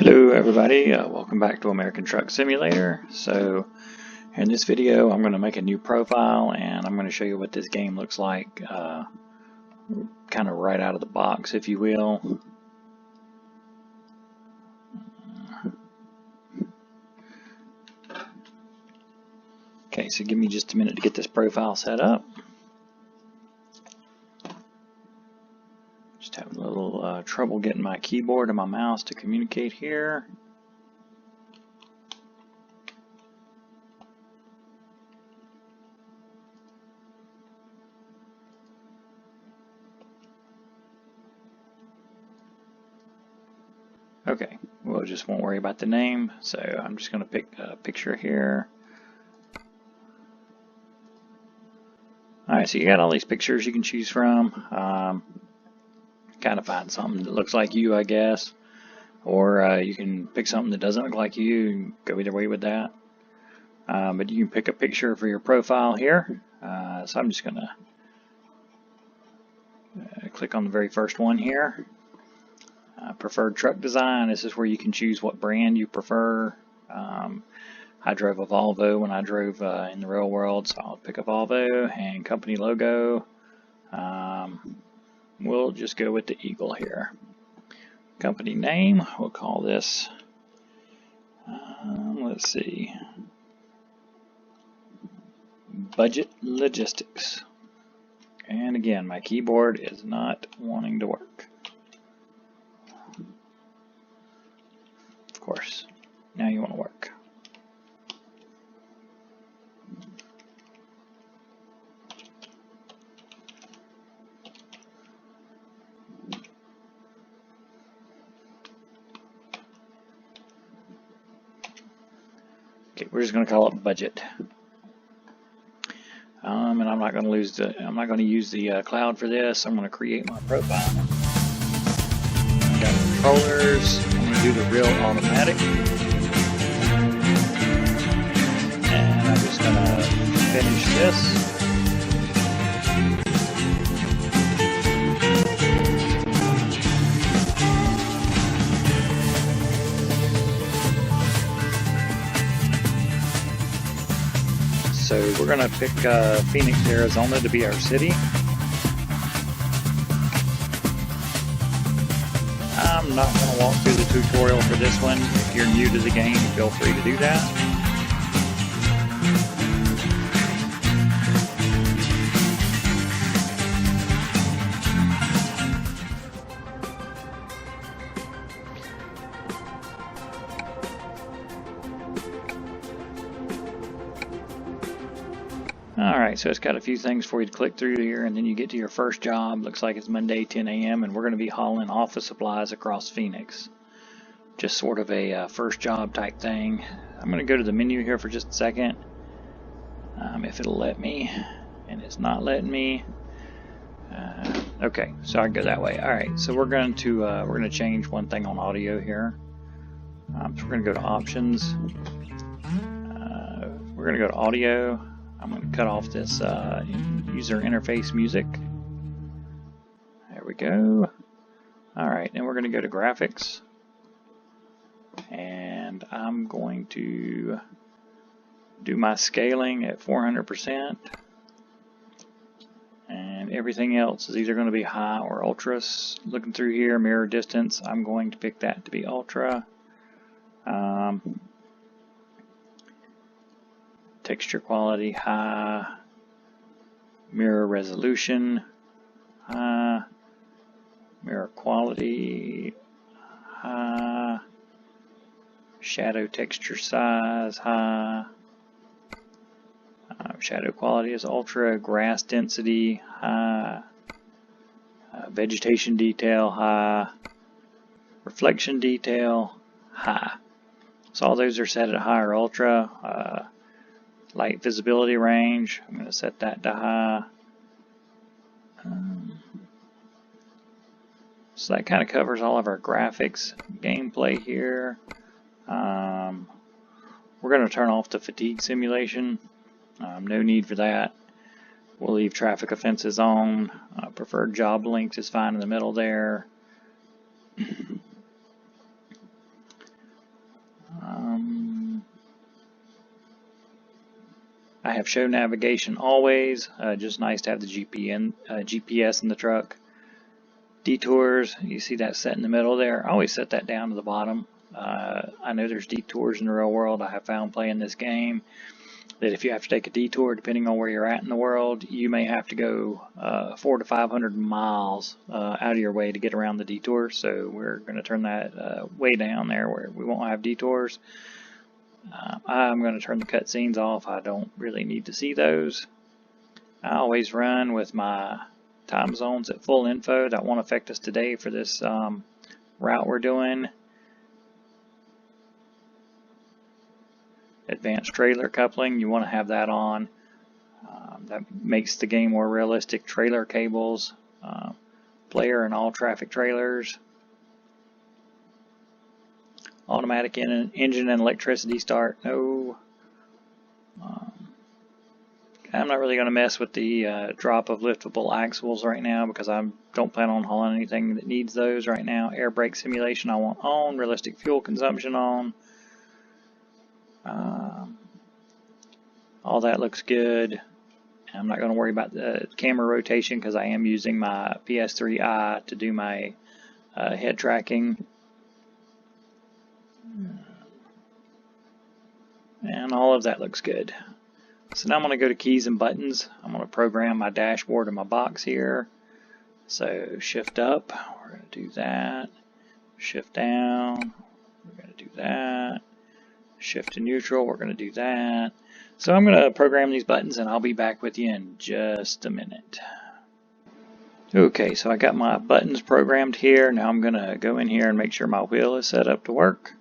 Hello everybody, welcome back to American Truck Simulator. So in this video I'm going to make a new profile and I'm going to show you what this game looks like kind of right out of the box, if you will. Okay, so give me just a minute to get this profile set up. Just having a little trouble getting my keyboard and my mouse to communicate here. Okay, we'll just won't worry about the name, so I'm just going to pick a picture here. Alright, so you got all these pictures you can choose from. Kind of find something that looks like you, I guess, or you can pick something that doesn't look like you and go either way with that. But you can pick a picture for your profile here. So I'm just going to click on the very first one here. Preferred truck design. This is where you can choose what brand you prefer. I drove a Volvo when I drove in the real world, so I'll pick a Volvo. And company logo. We'll just go with the eagle here. Company name, we'll call this, let's see, Budget Logistics. And again, my keyboard is not wanting to work. Of course, now you want to work. Okay, we're just going to call it Budget. And I'm not going to use the cloud for this. I'm going to create my profile. I've got controllers. I'm going to do the real automatic. And I'm just going to finish this. So we're going to pick Phoenix, Arizona to be our city. I'm not going to walk through the tutorial for this one. If you're new to the game, feel free to do that. Alright, so it's got a few things for you to click through here, and then you get to your first job. Looks like it's Monday, 10 a.m., and we're going to be hauling office supplies across Phoenix. Just sort of a first job type thing. I'm going to go to the menu here for just a second, if it'll let me, and it's not letting me. Okay, so I can go that way. Alright, so we're going to change one thing on audio here. So we're going to go to options. We're going to go to audio. I'm going to cut off this user interface music. There we go. Alright, then we're going to go to graphics. And I'm going to do my scaling at 400%. And everything else is either going to be high or ultra. Looking through here, mirror distance, I'm going to pick that to be ultra. Texture quality, high. Mirror resolution, high. Mirror quality, high. Shadow texture size, high. Shadow quality is ultra. Grass density, high. Vegetation detail, high. Reflection detail, high. So all those are set at high or ultra. Light visibility range, I'm going to set that to high. So that kind of covers all of our graphics. Gameplay here. We're going to turn off the fatigue simulation. No need for that. We'll leave traffic offenses on. Preferred job length is fine in the middle there. I have show navigation always, just nice to have the GPS in the truck. Detours, you see that set in the middle there. I always set that down to the bottom. I know there's detours in the real world. I have found playing this game that if you have to take a detour, depending on where you're at in the world, you may have to go 400 to 500 miles out of your way to get around the detour. So we're going to turn that way down there where we won't have detours. I'm going to turn the cutscenes off. I don't really need to see those. I always run with my time zones at full info. That won't affect us today for this route we're doing. Advanced trailer coupling, you want to have that on. That makes the game more realistic. Trailer cables, player and all traffic trailers. Automatic engine and electricity start, no. I'm not really going to mess with the drop of liftable axles right now because I don't plan on hauling anything that needs those right now. Air brake simulation I want on. Realistic fuel consumption on. All that looks good. I'm not going to worry about the camera rotation because I am using my PS3i to do my head tracking. And all of that looks good. So now I'm going to go to keys and buttons. I'm going to program my dashboard in my box here. So shift up, we're going to do that. Shift down, we're going to do that. Shift to neutral, we're going to do that. So I'm going to program these buttons and I'll be back with you in just a minute. Okay, so I got my buttons programmed here. Now I'm going to go in here and make sure my wheel is set up to work.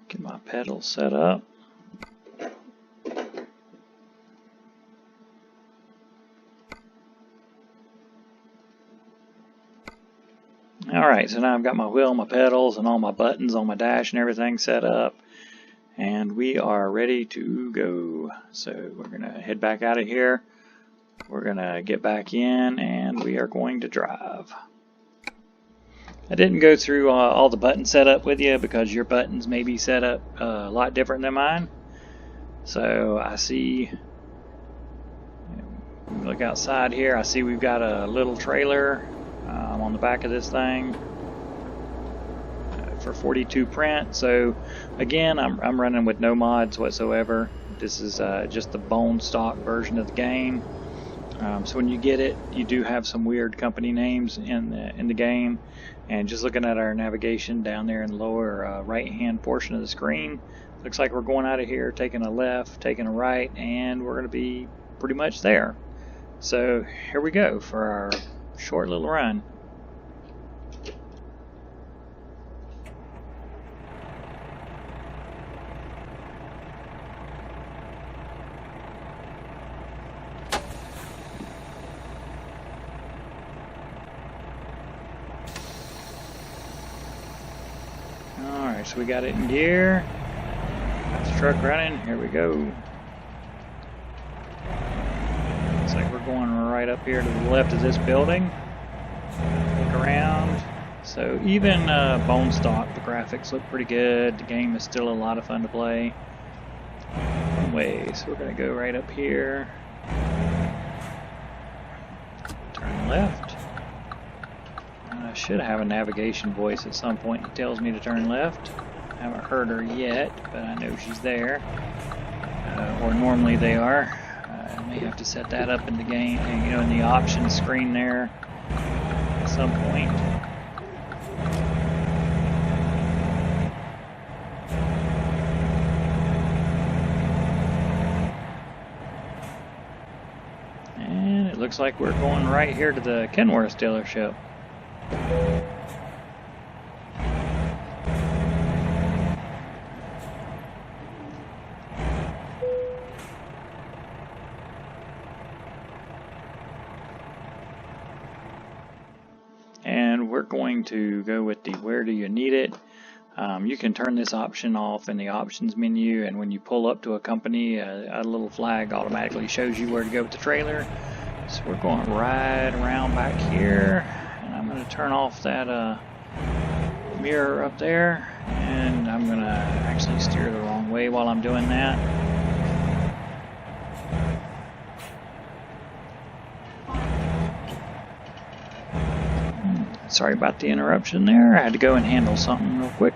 Get my pedals set up. Alright, so now I've got my wheel, my pedals, and all my buttons on my dash and everything set up. And we are ready to go. So we're going to head back out of here. We're going to get back in and we are going to drive. I didn't go through all the button setup with you because your buttons may be set up a lot different than mine. So I see, look outside here, I see we've got a little trailer on the back of this thing for 42 print. So again, I'm running with no mods whatsoever. This is just the bone stock version of the game. So when you get it, you do have some weird company names in the game. And just looking at our navigation down there in the lower right hand portion of the screen, looks like we're going out of here, taking a left, taking a right, and we're going to be pretty much there. So here we go for our short little run. Alright, so we got it in gear. Got the truck running. Here we go. Looks like we're going right up here to the left of this building. Look around. So even bone stock, the graphics look pretty good. The game is still a lot of fun to play. So we're going to go right up here. Turn left. I should have a navigation voice at some point that tells me to turn left. I haven't heard her yet, but I know she's there. Or normally they are. I may have to set that up in the game, in the options screen there at some point. And it looks like we're going right here to the Kenworth dealership. And we're going to go with the where do you need it. You can turn this option off in the options menu, and when you pull up to a company, a little flag automatically shows you where to go with the trailer. So we're going right around back here, and I'm going to turn off that mirror up there, and I'm going to actually steer the wrong way while I'm doing that. Sorry about the interruption there. I had to go and handle something real quick.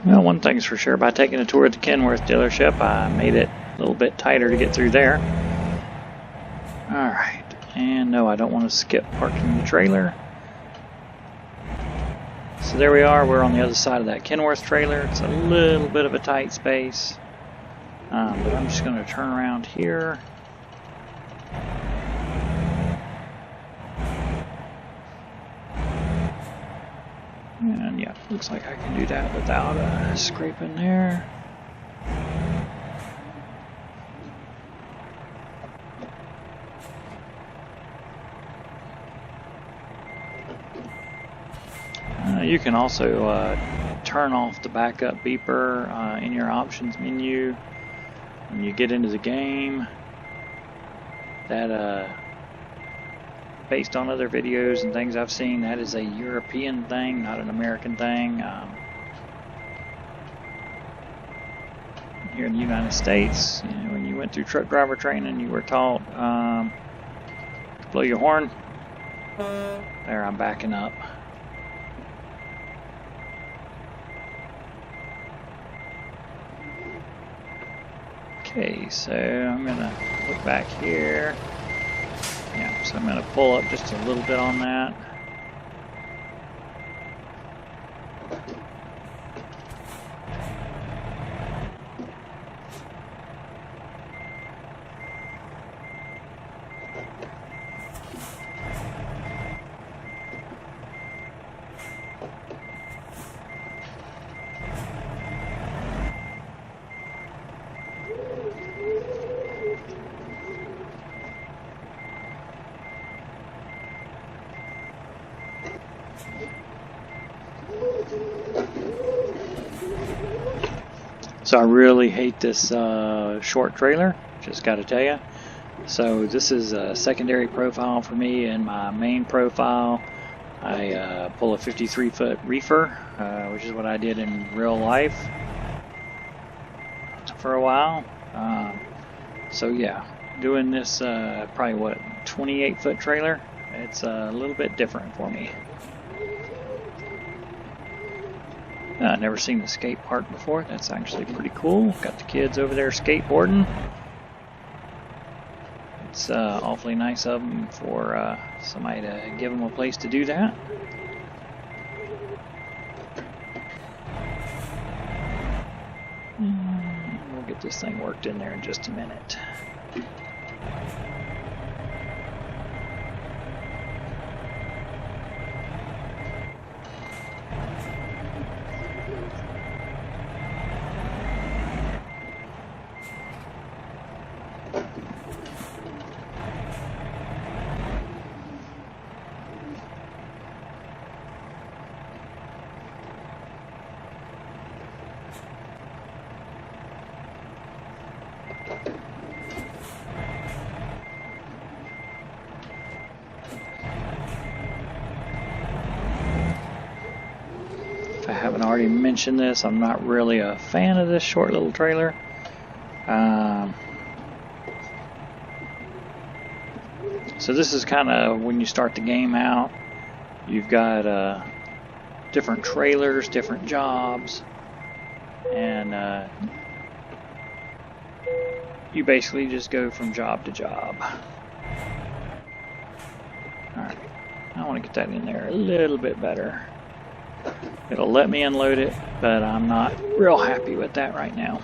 Well, one thing's for sure, by taking a tour at the Kenworth dealership, I made it a little bit tighter to get through there. Alright, and no, I don't want to skip parking the trailer. So there we are, we're on the other side of that Kenworth trailer. It's a little bit of a tight space, but I'm just going to turn around here. And yeah, looks like I can do that without scraping there. You can also turn off the backup beeper in your options menu when you get into the game. That based on other videos and things I've seen, that is a European thing, not an American thing. Here in the United States, you know, when you went through truck driver training, you were taught to blow your horn. There, I'm backing up. Okay, so I'm gonna look back here. Yeah, so I'm going to pull up just a little bit on that. So I really hate this short trailer, just got to tell you. So this is a secondary profile for me. In my main profile, I pull a 53-foot reefer, which is what I did in real life for a while. So yeah, doing this probably what, 28-foot trailer, it's a little bit different for me. I've never seen the skate park before. That's actually pretty cool. Got the kids over there skateboarding. It's awfully nice of them for somebody to give them a place to do that. We'll get this thing worked in there in just a minute. If I haven't already mentioned this, I'm not really a fan of this short little trailer. So this is kind of when you start the game out, you've got different trailers, different jobs, and you basically just go from job to job. Alright, I want to get that in there a little bit better. It'll let me unload it, but I'm not real happy with that right now.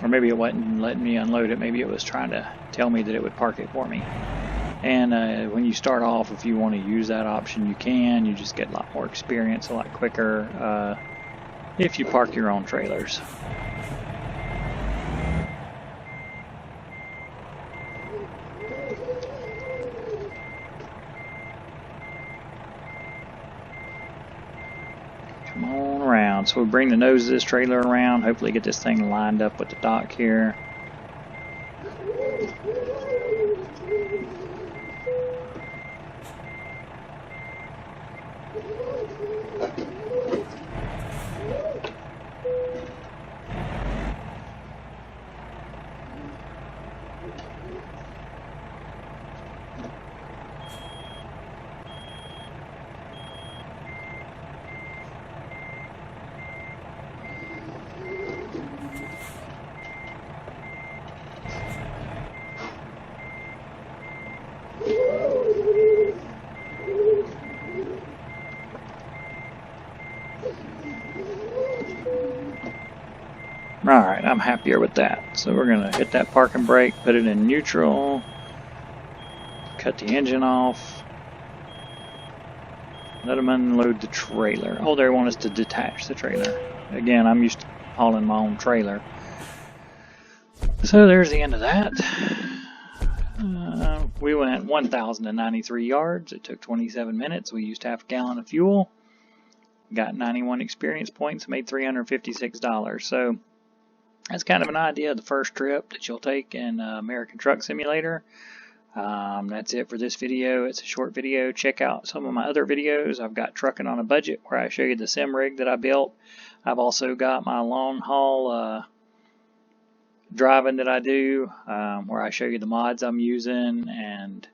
Or maybe it wasn't letting me unload it. Maybe it was trying to tell me that it would park it for me. And when you start off, if you want to use that option, you can. You just get a lot more experience, a lot quicker if you park your own trailers. Come on around. So we bring the nose of this trailer around, hopefully get this thing lined up with the dock here. Alright, I'm happier with that. So we're going to hit that parking brake, put it in neutral, cut the engine off, let them unload the trailer. Oh, they want us to detach the trailer. Again, I'm used to hauling my own trailer. So there's the end of that. We went 1,093 yards. It took 27 minutes. We used half a gallon of fuel. Got 91 experience points, made $356. So that's kind of an idea of the first trip that you'll take in American Truck Simulator. That's it for this video. It's a short video. Check out some of my other videos. I've got Trucking on a Budget, where I show you the sim rig that I built. I've also got my long haul driving that I do, where I show you the mods I'm using and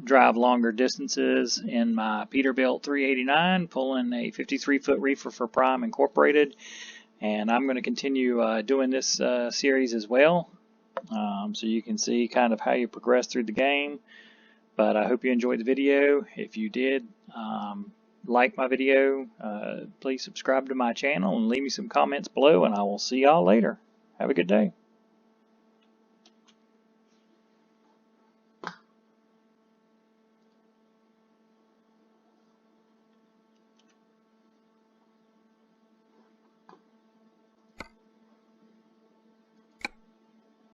drive longer distances in my Peterbilt 389, pulling a 53-foot reefer for Prime Incorporated. And I'm going to continue doing this series as well, so you can see kind of how you progress through the game. But I hope you enjoyed the video. If you did, like my video, please subscribe to my channel and leave me some comments below, and I will see y'all later. Have a good day.